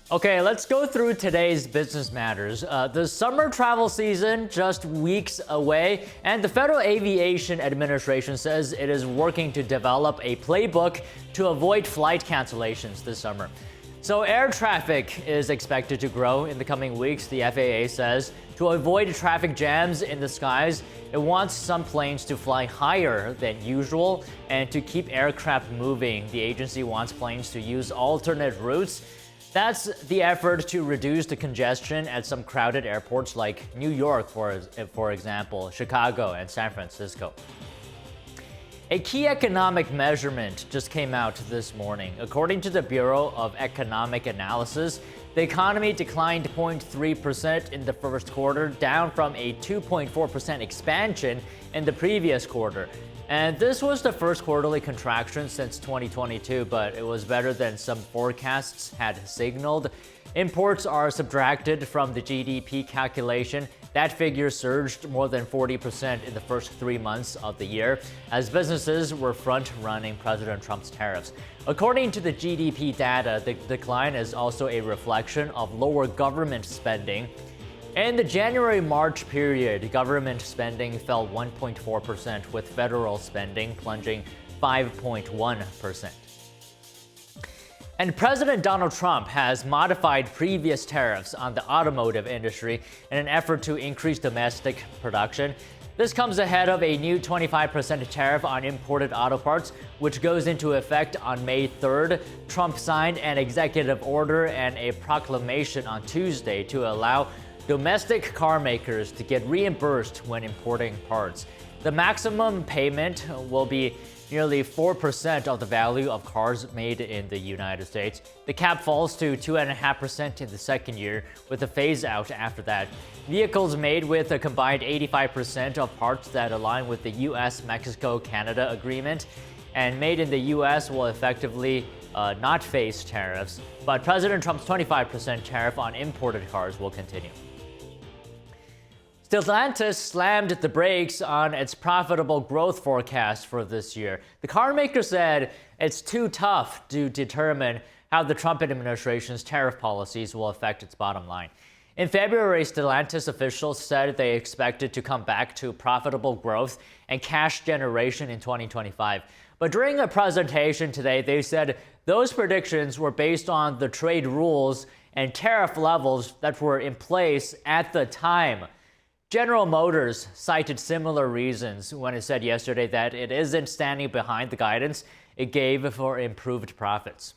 Okay, let's go through today's business matters. The summer travel season just weeks away, and the Federal Aviation Administration says it is working to develop a playbook to avoid flight cancellations this summer. So air traffic is expected to grow in the coming weeks, the FAA says. To avoid traffic jams in the skies, it wants some planes to fly higher than usual, and to keep aircraft moving, the agency wants planes to use alternate routes. That's the effort to reduce the congestion at some crowded airports like New York, for example, Chicago, and San Francisco. A key economic measurement just came out this morning. According to the Bureau of Economic Analysis, the economy declined 0.3% in the first quarter, down from a 2.4% expansion in the previous quarter. And this was the first quarterly contraction since 2022, but it was better than some forecasts had signaled. Imports are subtracted from the GDP calculation. That figure surged more than 40% in the first 3 months of the year, as businesses were front-running President Trump's tariffs. According to the GDP data, the decline is also a reflection of lower government spending. In the January-March period, government spending fell 1.4%, with federal spending plunging 5.1%. And President Donald Trump has modified previous tariffs on the automotive industry in an effort to increase domestic production. This comes ahead of a new 25% tariff on imported auto parts, which goes into effect on May 3rd. Trump signed an executive order and a proclamation on Tuesday to allow domestic car makers to get reimbursed when importing parts. The maximum payment will be nearly 4% of the value of cars made in the United States. The cap falls to 2.5% in the second year, with a phase-out after that. Vehicles made with a combined 85% of parts that align with the US-Mexico-Canada agreement and made in the US will effectively not face tariffs, but President Trump's 25% tariff on imported cars will continue. Stellantis slammed the brakes on its profitable growth forecast for this year. The car maker said it's too tough to determine how the Trump administration's tariff policies will affect its bottom line. In February, Stellantis officials said they expected to come back to profitable growth and cash generation in 2025. But during a presentation today, they said those predictions were based on the trade rules and tariff levels that were in place at the time. General Motors cited similar reasons when it said yesterday that it isn't standing behind the guidance it gave for improved profits.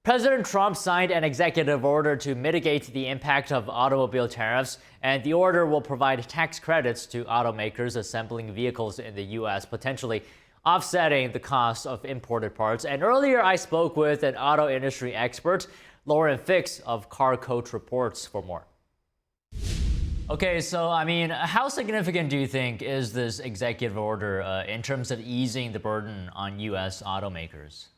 President Trump signed an executive order to mitigate the impact of automobile tariffs, and the order will provide tax credits to automakers assembling vehicles in the U.S., potentially offsetting the cost of imported parts. And earlier, I spoke with an auto industry expert, Lauren Fix of Car Coach Reports, for more. Okay, so how significant do you think is this executive order in terms of easing the burden on U.S. automakers?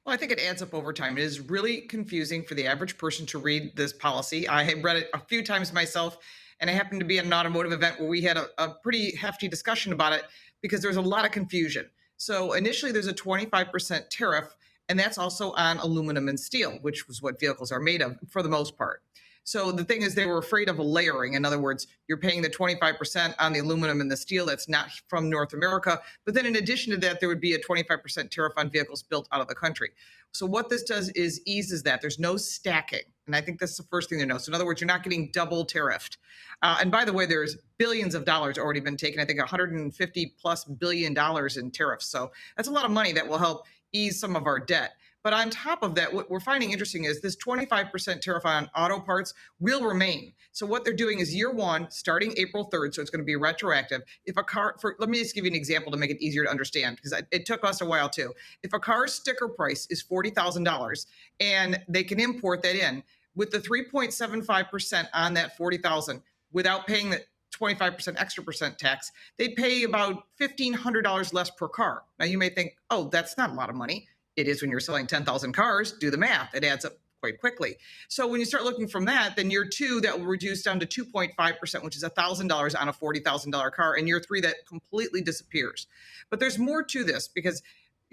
Well, I think it adds up over time. It is really confusing for the average person to read this policy. I have read it a few times myself, and I happened to be at an automotive event where we had a pretty hefty discussion about it because there's a lot of confusion. So initially, there's a 25% tariff, and that's also on aluminum and steel, which was what vehicles are made of for the most part. So the thing is, they were afraid of a layering. In other words, you're paying the 25% on the aluminum and the steel that's not from North America. But then in addition to that, there would be a 25% tariff on vehicles built out of the country. So what this does is eases that. There's no stacking. And I think that's the first thing to know. So in other words, you're not getting double tariffed. And by the way, there's billions of dollars already been taken. I think $150+ billion in tariffs. So that's a lot of money that will help ease some of our debt. But on top of that, what we're finding interesting is this 25% tariff on auto parts will remain. So what they're doing is year one, starting April 3rd, so it's going to be retroactive. If a car, let me just give you an example to make it easier to understand, because it took us a while too. If a car's sticker price is $40,000 and they can import that in with the 3.75% on that $40,000 without paying the 25% extra percent tax, they'd pay about $1,500 less per car. Now you may think, oh, that's not a lot of money. It is when you're selling 10,000 cars. Do the math. It adds up quite quickly. So when you start looking from that, then year two, that will reduce down to 2.5%, which is $1,000 on a $40,000 car. And year three, that completely disappears. But there's more to this because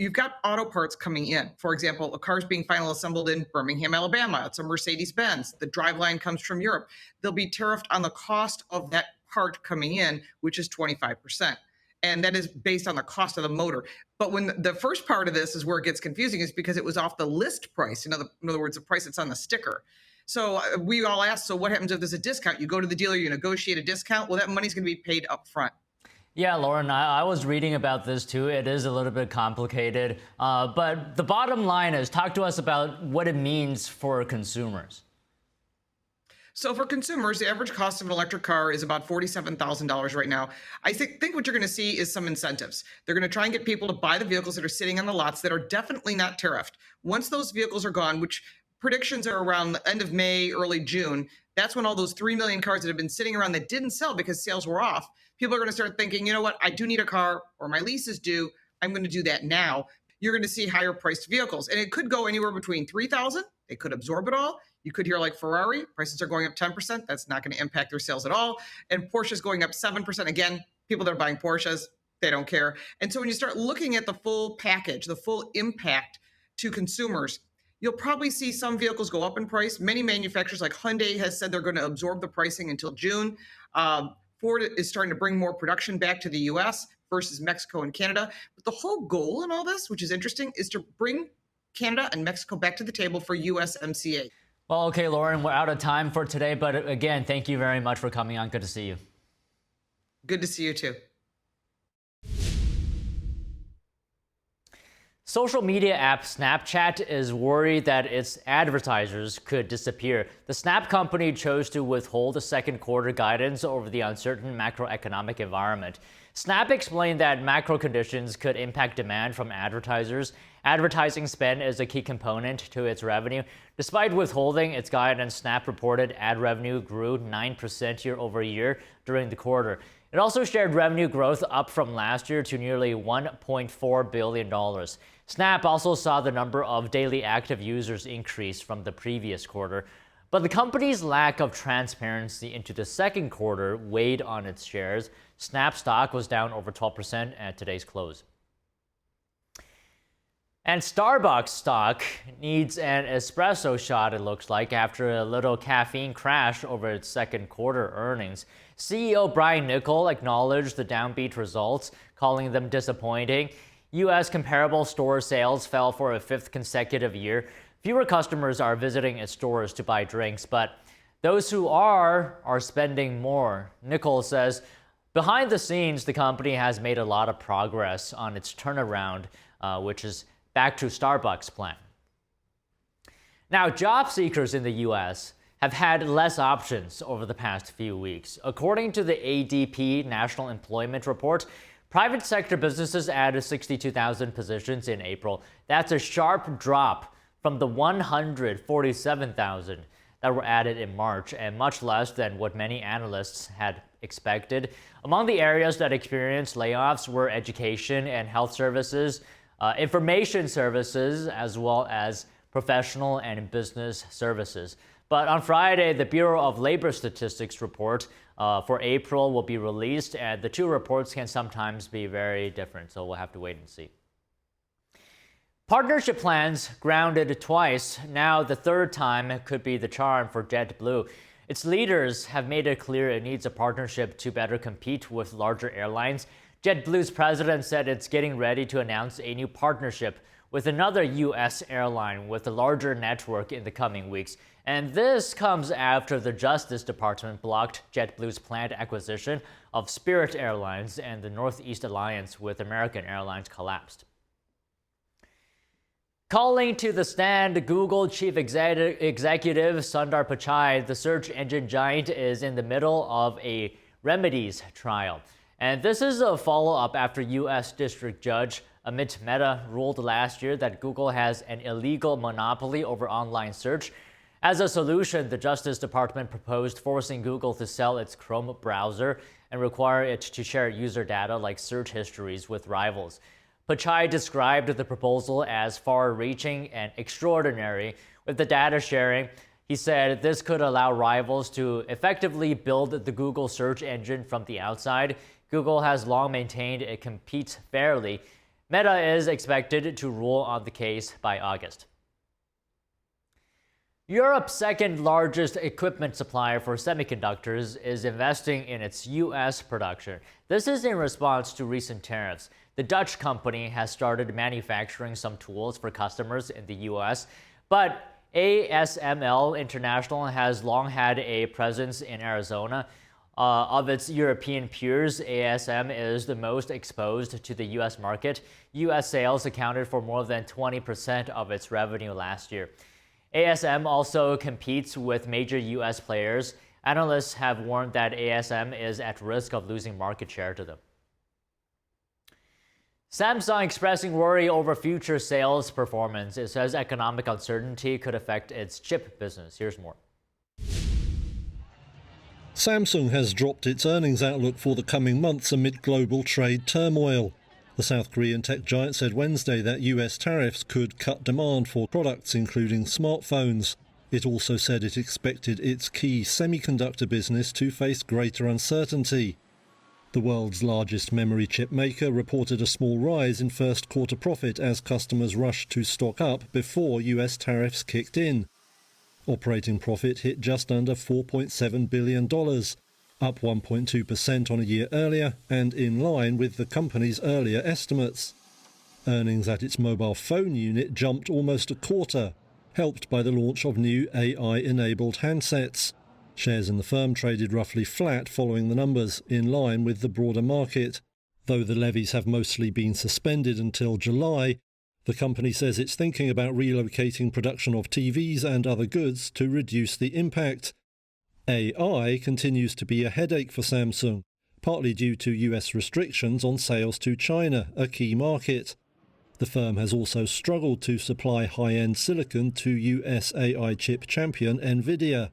you've got auto parts coming in. For example, a car's being final assembled in Birmingham, Alabama. It's a Mercedes Benz. The driveline comes from Europe. They'll be tariffed on the cost of that part coming in, which is 25%. And that is based on the cost of the motor. But when the first part of this is where it gets confusing, is because it was off the list price. In other words, the price that's on the sticker. So we all ask, so what happens if there's a discount? You go to the dealer, you negotiate a discount. Well, that money's going to be paid up front. Yeah, Lauren, I was reading about this too. It is a little bit complicated. But the bottom line is, talk to us about what it means for consumers. So for consumers, the average cost of an electric car is about $47,000 right now. I think what you're going to see is some incentives. They're going to try and get people to buy the vehicles that are sitting on the lots that are definitely not tariffed. Once those vehicles are gone, which predictions are around the end of May, early June, that's when all those 3 million cars that have been sitting around that didn't sell because sales were off, people are going to start thinking, you know what, I do need a car, or my lease is due. I'm going to do that now. You're going to see higher priced vehicles. And it could go anywhere between 3,000. They could absorb it all. You could hear like Ferrari, prices are going up 10%. That's not going to impact their sales at all. And Porsche's going up 7%. Again, people that are buying Porsches, they don't care. And so when you start looking at the full package, the full impact to consumers, you'll probably see some vehicles go up in price. Many manufacturers like Hyundai has said they're going to absorb the pricing until June. Ford is starting to bring more production back to the US versus Mexico and Canada. But the whole goal in all this, which is interesting, is to bring Canada and Mexico back to the table for USMCA. Well, okay, Lauren, we're out of time for today. But again, thank you very much for coming on. Good to see you. Good to see you too. Social media app Snapchat is worried that its advertisers could disappear. The Snap company chose to withhold the second quarter guidance over the uncertain macroeconomic environment. Snap explained that macro conditions could impact demand from advertisers. Advertising spend is a key component to its revenue. Despite withholding its guidance, Snap reported ad revenue grew 9% year over year during the quarter. It also shared revenue growth up from last year to nearly $1.4 billion. Snap also saw the number of daily active users increase from the previous quarter. But the company's lack of transparency into the second quarter weighed on its shares. Snap stock was down over 12% at today's close. And Starbucks stock needs an espresso shot, it looks like, after a little caffeine crash over its second quarter earnings. CEO Brian Niccol acknowledged the downbeat results, calling them disappointing. U.S. comparable store sales fell for a fifth consecutive year. Fewer customers are visiting its stores to buy drinks, but those who are spending more. Niccol says, behind the scenes, the company has made a lot of progress on its turnaround, which is back to Starbucks' plan. Now, job seekers in the U.S. have had less options over the past few weeks. According to the ADP National Employment Report, private sector businesses added 62,000 positions in April. That's a sharp drop from the 147,000 that were added in March, and much less than what many analysts had expected. Among the areas that experienced layoffs were education and health services, information services, as well as professional and business services. But on Friday, the Bureau of Labor Statistics report for April will be released, and the two reports can sometimes be very different, so we'll have to wait and see. Partnership plans grounded twice. Now the third time could be the charm for JetBlue. Its leaders have made it clear it needs a partnership to better compete with larger airlines. JetBlue's president said it's getting ready to announce a new partnership with another U.S. airline with a larger network in the coming weeks. And this comes after the Justice Department blocked JetBlue's planned acquisition of Spirit Airlines, and the Northeast Alliance with American Airlines collapsed. Calling to the stand, Google Chief Executive Sundar Pichai, the search engine giant, is in the middle of a remedies trial. And this is a follow-up after U.S. District Judge Amit Mehta ruled last year that Google has an illegal monopoly over online search. As a solution, the Justice Department proposed forcing Google to sell its Chrome browser and require it to share user data like search histories with rivals. Pichai described the proposal as far-reaching and extraordinary. With the data sharing, he said this could allow rivals to effectively build the Google search engine from the outside. Google has long maintained it competes fairly. Meta is expected to rule on the case by August. Europe's second largest equipment supplier for semiconductors is investing in its U.S. production. This is in response to recent tariffs. The Dutch company has started manufacturing some tools for customers in the U.S., but ASML International has long had a presence in Arizona. Of its European peers, ASM is the most exposed to the U.S. market. U.S. sales accounted for more than 20% of its revenue last year. ASM also competes with major U.S. players. Analysts have warned that ASM is at risk of losing market share to them. Samsung expressing worry over future sales performance. It says economic uncertainty could affect its chip business. Here's more. Samsung has dropped its earnings outlook for the coming months amid global trade turmoil. The South Korean tech giant said Wednesday that US tariffs could cut demand for products including smartphones. It also said it expected its key semiconductor business to face greater uncertainty. The world's largest memory chip maker reported a small rise in first quarter profit as customers rushed to stock up before US tariffs kicked in. Operating profit hit just under $4.7 billion, up 1.2% on a year earlier and in line with the company's earlier estimates. Earnings at its mobile phone unit jumped almost a quarter, helped by the launch of new AI-enabled handsets. Shares in the firm traded roughly flat following the numbers, in line with the broader market. Though the levies have mostly been suspended until July, the company says it's thinking about relocating production of TVs and other goods to reduce the impact. AI continues to be a headache for Samsung, partly due to US restrictions on sales to China, a key market. The firm has also struggled to supply high-end silicon to US AI chip champion Nvidia.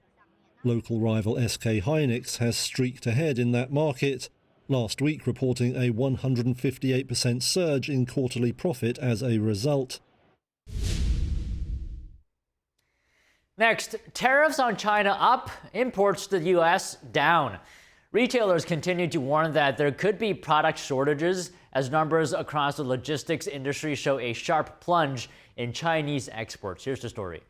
Local rival SK Hynix has streaked ahead in that market, last week reporting a 158% surge in quarterly profit as a result. Next, tariffs on China up, imports to the U.S. down. Retailers continue to warn that there could be product shortages as numbers across the logistics industry show a sharp plunge in Chinese exports. Here's the story.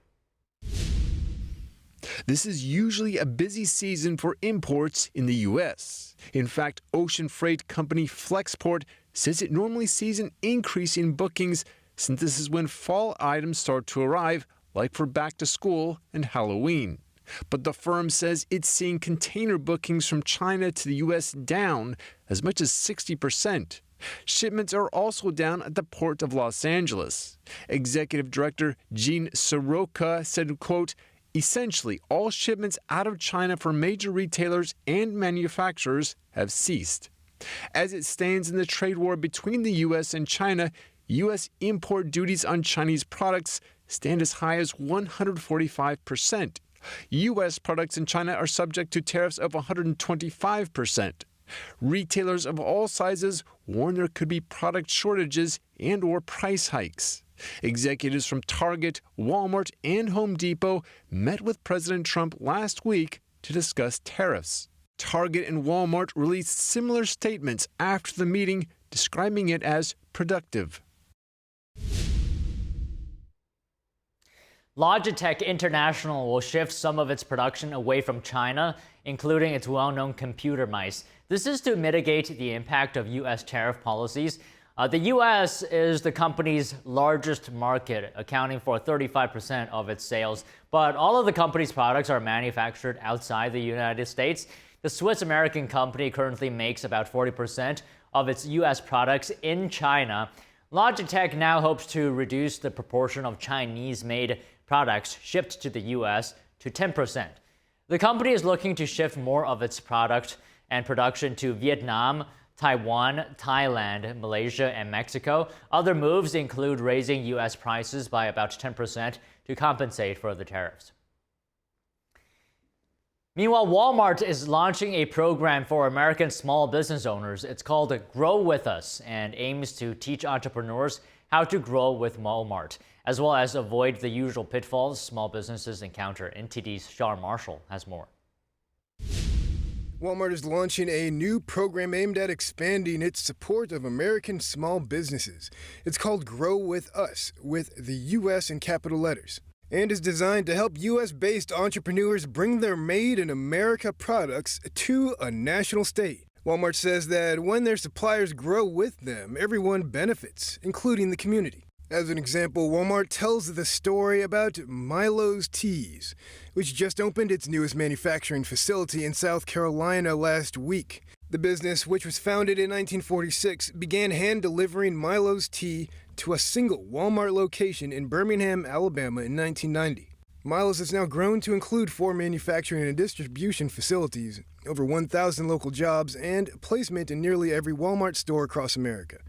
This is usually a busy season for imports in the U.S. In fact, ocean freight company Flexport says it normally sees an increase in bookings since this is when fall items start to arrive, like for back to school and Halloween. But the firm says it's seeing container bookings from China to the U.S. down as much as 60%. Shipments are also down at the Port of Los Angeles. Executive Director Eugene Seroka said, quote, "Essentially, all shipments out of China for major retailers and manufacturers have ceased." As it stands in the trade war between the U.S. and China, U.S. import duties on Chinese products stand as high as 145%. U.S. products in China are subject to tariffs of 125%. Retailers of all sizes warn there could be product shortages and/or price hikes. Executives from Target, Walmart, and Home Depot met with President Trump last week to discuss tariffs. Target and Walmart released similar statements after the meeting, describing it as productive. Logitech International will shift some of its production away from China, including its well-known computer mice. This is to mitigate the impact of U.S. tariff policies. The U.S. is the company's largest market, accounting for 35% of its sales, but all of the company's products are manufactured outside the United States. The Swiss-American company currently makes about 40% of its U.S. products in China. Logitech now hopes to reduce the proportion of Chinese-made products shipped to the U.S. to 10%. The company is looking to shift more of its product and production to Vietnam, Taiwan, Thailand, Malaysia, and Mexico. Other moves include raising U.S. prices by about 10% to compensate for the tariffs. Meanwhile, Walmart is launching a program for American small business owners. It's called Grow With Us and aims to teach entrepreneurs how to grow with Walmart, as well as avoid the usual pitfalls small businesses encounter. NTD's Shar Marshall has more. Walmart is launching a new program aimed at expanding its support of American small businesses. It's called Grow With Us, with the U.S. in capital letters, and is designed to help U.S.-based entrepreneurs bring their made-in-America products to a national stage. Walmart says that when their suppliers grow with them, everyone benefits, including the community. As an example, Walmart tells the story about Milo's Teas, which just opened its newest manufacturing facility in South Carolina last week. The business, which was founded in 1946, began hand-delivering Milo's tea to a single Walmart location in Birmingham, Alabama in 1990. Milo's has now grown to include 4 manufacturing and distribution facilities, over 1,000 local jobs, and placement in nearly every Walmart store across America.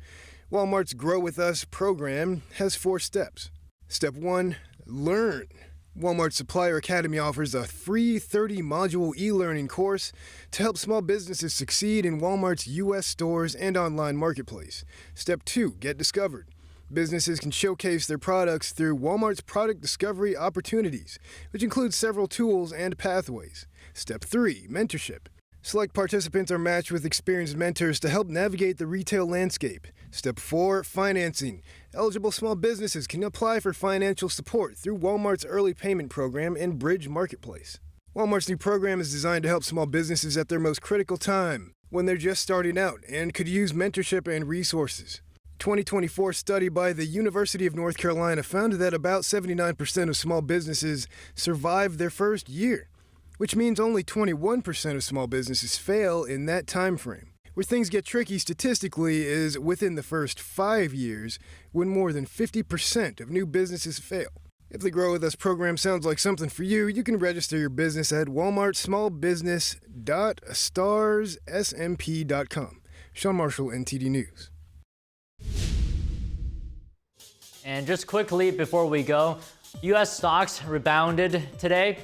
Walmart's Grow With Us program has 4 steps. Step 1, learn. Walmart Supplier Academy offers a free 30-module e-learning course to help small businesses succeed in Walmart's U.S. stores and online marketplace. Step 2, get discovered. Businesses can showcase their products through Walmart's product discovery opportunities, which includes several tools and pathways. Step 3, mentorship. Select participants are matched with experienced mentors to help navigate the retail landscape. Step 4, financing. Eligible small businesses can apply for financial support through Walmart's early payment program and Bridge Marketplace. Walmart's new program is designed to help small businesses at their most critical time, when they're just starting out and could use mentorship and resources. 2024 study by the University of North Carolina found that about 79% of small businesses survive their first year, which means only 21% of small businesses fail in that time frame. Where things get tricky statistically is within the first 5 years, when more than 50% of new businesses fail. If the Grow With Us program sounds like something for you, you can register your business at walmartsmallbusiness.starssmp.com. Sean Marshall, NTD News. And just quickly before we go, U.S. stocks rebounded today,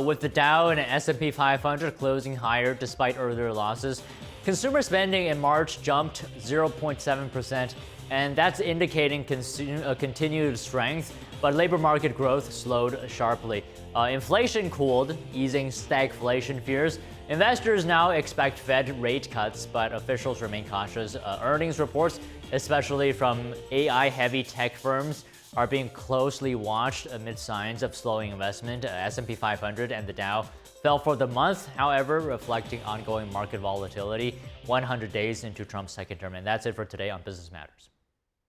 with the Dow and S&P 500 closing higher despite earlier losses. Consumer spending in March jumped 0.7%, and that's indicating continued strength, but labor market growth slowed sharply. Inflation cooled, easing stagflation fears. Investors now expect Fed rate cuts, but officials remain cautious. Earnings reports, especially from AI-heavy tech firms, are being closely watched amid signs of slowing investment. S&P 500 and the Dow fell for the month, however, reflecting ongoing market volatility 100 days into Trump's second term. And that's it for today on Business Matters.